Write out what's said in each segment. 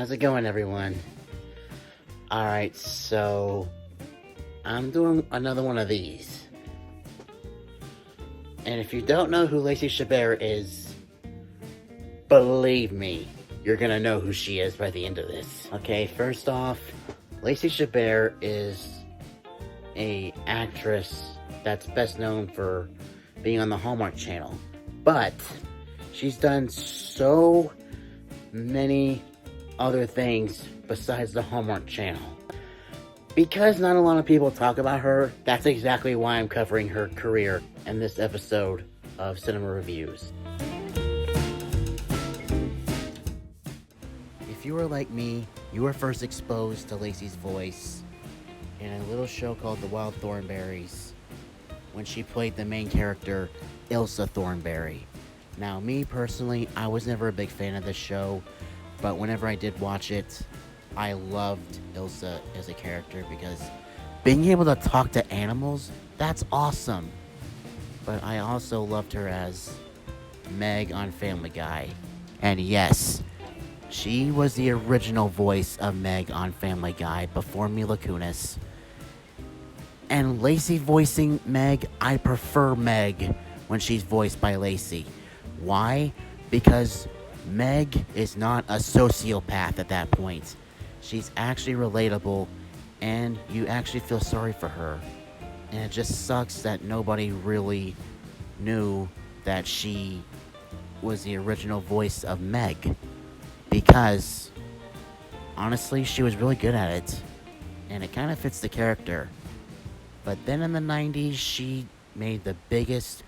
How's it going, everyone? Alright, so I'm doing another one of these. And if you don't know who Lacey Chabert is, believe me, you're gonna know who she is by the end of this. Okay, first off, Lacey Chabert is an actress that's best known for being on the Hallmark Channel. But she's done so many other things besides the Hallmark Channel. Because not a lot of people talk about her, that's exactly why I'm covering her career in this episode of Cinema Reviews. If you were like me, you were first exposed to Lacey's voice in a little show called The Wild Thornberrys, when she played the main character, Ilsa Thornberry. Now, me personally, I was never a big fan of this show, but whenever I did watch it, I loved Ilsa as a character because being able to talk to animals, that's awesome. But I also loved her as Meg on Family Guy. And yes, she was the original voice of Meg on Family Guy before Mila Kunis. And Lacey voicing Meg, I prefer Meg when she's voiced by Lacey. Why? Because Meg is not a sociopath at that point. She's actually relatable, and you actually feel sorry for her. And it just sucks that nobody really knew that she was the original voice of Meg. Because, honestly, she was really good at it. And it kind of fits the character. But then in the 90s, she made the biggest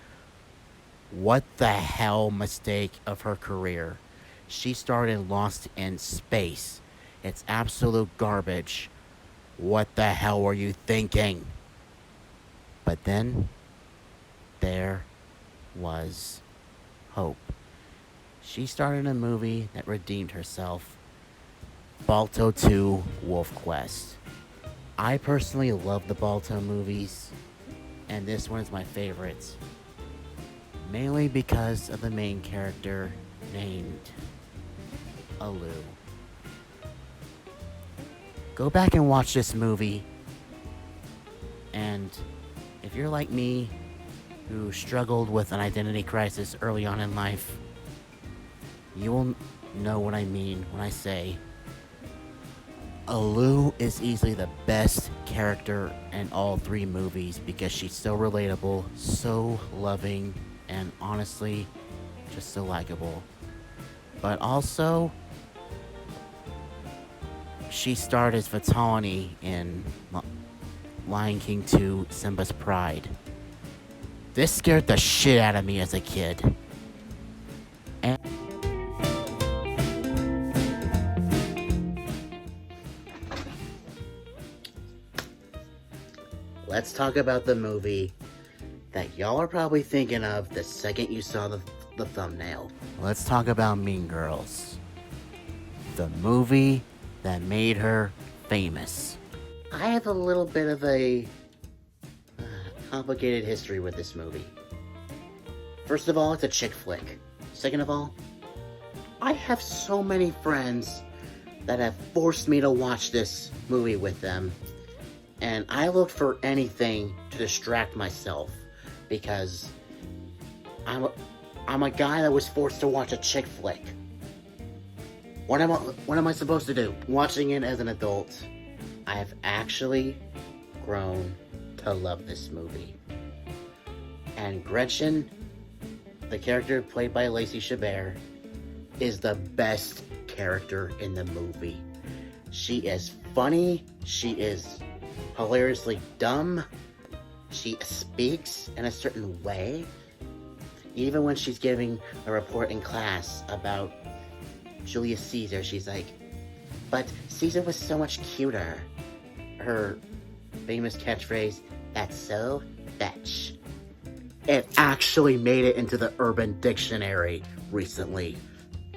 what the hell mistake of her career. She started Lost in Space. It's absolute garbage. What the hell were you thinking? But then, there was hope. She started a movie that redeemed herself. Balato 2 Wolf Quest. I personally love the Balato movies, and this one is my favorite. Mainly because of the main character named Alu. Go back and watch this movie, and if you're like me, who struggled with an identity crisis early on in life, you will know what I mean when I say Alu is easily the best character in all three movies because she's so relatable, so loving, and honestly, just so likable. But also, she starred as Vitani in Lion King 2, Simba's Pride. This scared the shit out of me as a kid. And let's talk about the movie that y'all are probably thinking of the second you saw the thumbnail. Let's talk about Mean Girls. The movie that made her famous. I have a little bit of a complicated history with this movie. First of all, it's a chick flick. Second of all, I have so many friends that have forced me to watch this movie with them, and I look for anything to distract myself because I'm a guy that was forced to watch a chick flick. What am I supposed to do? Watching it as an adult, I have actually grown to love this movie. And Gretchen, the character played by Lacey Chabert, is the best character in the movie. She is funny, she is hilariously dumb, she speaks in a certain way. Even when she's giving a report in class about Julius Caesar, she's like, but Caesar was so much cuter. Her famous catchphrase, that's so fetch. It actually made it into the Urban Dictionary recently.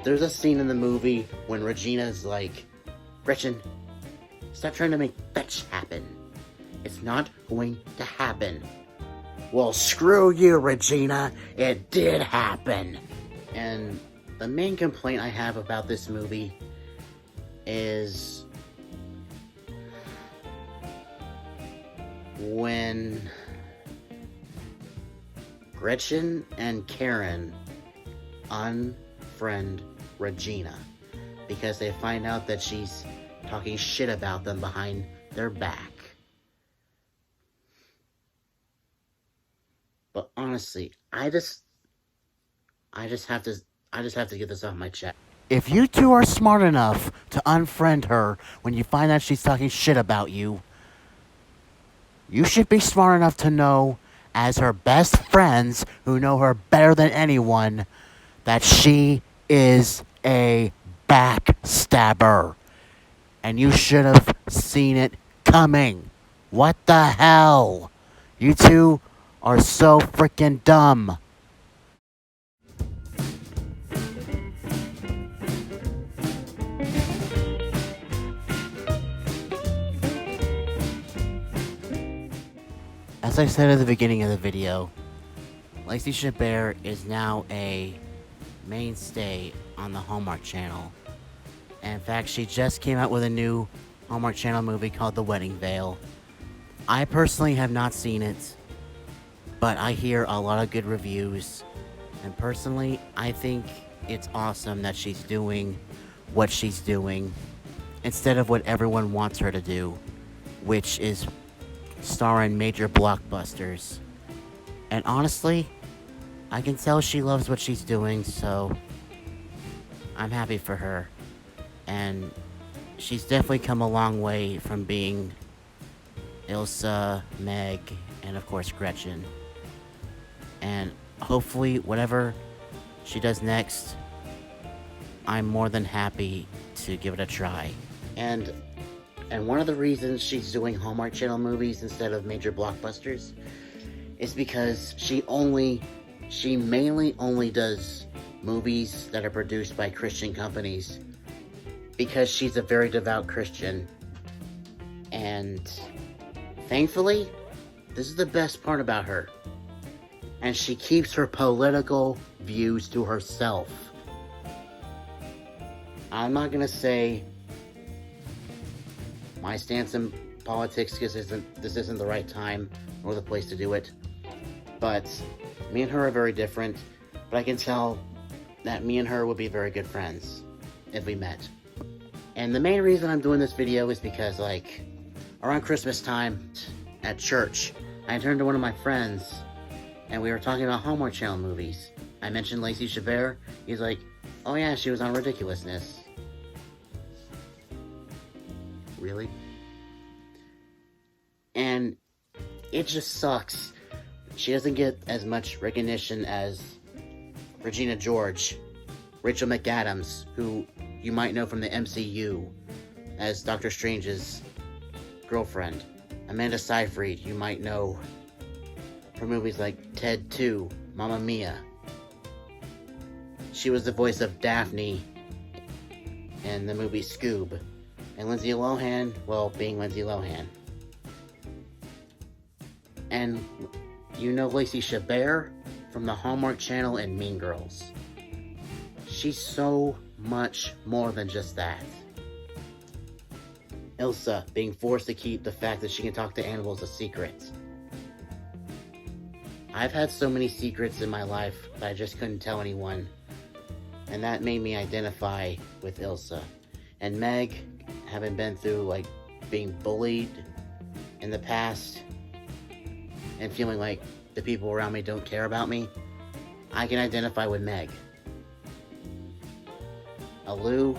There's a scene in the movie when Regina's like, Gretchen, stop trying to make fetch happen. It's not going to happen. Well, screw you, Regina. It did happen. And the main complaint I have about this movie is when Gretchen and Karen unfriend Regina because they find out that she's talking shit about them behind their back. But honestly, I just have to get this off my chest. If you two are smart enough to unfriend her when you find out she's talking shit about you, you should be smart enough to know, as her best friends who know her better than anyone, that she is a backstabber. And you should have seen it coming. What the hell? You two are so freaking dumb. As I said at the beginning of the video, Lacey Chabert is now a mainstay on the Hallmark Channel. And in fact, she just came out with a new Hallmark Channel movie called The Wedding Veil. I personally have not seen it, but I hear a lot of good reviews. And personally, I think it's awesome that she's doing what she's doing instead of what everyone wants her to do, which is star in major blockbusters. And honestly, I can tell she loves what she's doing, so I'm happy for her. And she's definitely come a long way from being Ilsa, Meg, and of course Gretchen. And hopefully whatever she does next, I'm more than happy to give it a try. And one of the reasons she's doing Hallmark Channel movies instead of major blockbusters is because she mainly only does movies that are produced by Christian companies because she's a very devout Christian. And thankfully, this is the best part about her. And she keeps her political views to herself. I'm not gonna say my stance in politics because this isn't the right time or the place to do it. But me and her are very different. But I can tell that me and her would be very good friends if we met. And the main reason I'm doing this video is because, like, around Christmas time at church, I turned to one of my friends and we were talking about Hallmark Channel movies. I mentioned Lacey Chabert. He's like, oh yeah, she was on Ridiculousness. Really? And it just sucks. She doesn't get as much recognition as Regina George, Rachel McAdams, who you might know from the MCU as Doctor Strange's girlfriend. Amanda Seyfried, you might know from movies like Ted 2, Mamma Mia. She was the voice of Daphne in the movie Scoob. And Lindsay Lohan, well, being Lindsay Lohan. And you know Lacey Chabert from the Hallmark Channel and Mean Girls. She's so much more than just that. Ilsa being forced to keep the fact that she can talk to animals a secret. I've had so many secrets in my life that I just couldn't tell anyone. And that made me identify with Ilsa. And Meg, having been through, like, being bullied in the past and feeling like the people around me don't care about me, I can identify with Meg. Alu,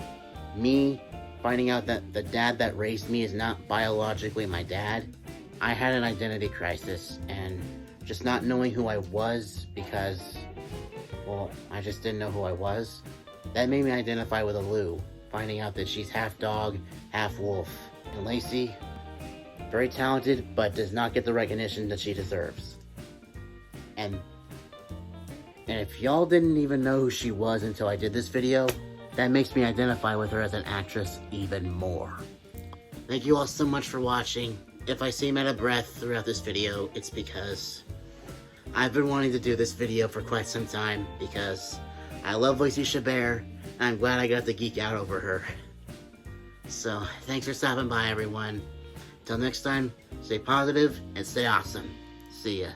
me finding out that the dad that raised me is not biologically my dad, I had an identity crisis, and just not knowing who I was because, well, I just didn't know who I was, that made me identify with Alu, finding out that she's half dog, half wolf. And Lacey, very talented, but does not get the recognition that she deserves. And if y'all didn't even know who she was until I did this video, that makes me identify with her as an actress even more. Thank you all so much for watching. If I seem out of breath throughout this video, it's because I've been wanting to do this video for quite some time because I love Lacey Chabert, and I'm glad I got to geek out over her. So, thanks for stopping by, everyone. Till next time, stay positive and stay awesome. See ya.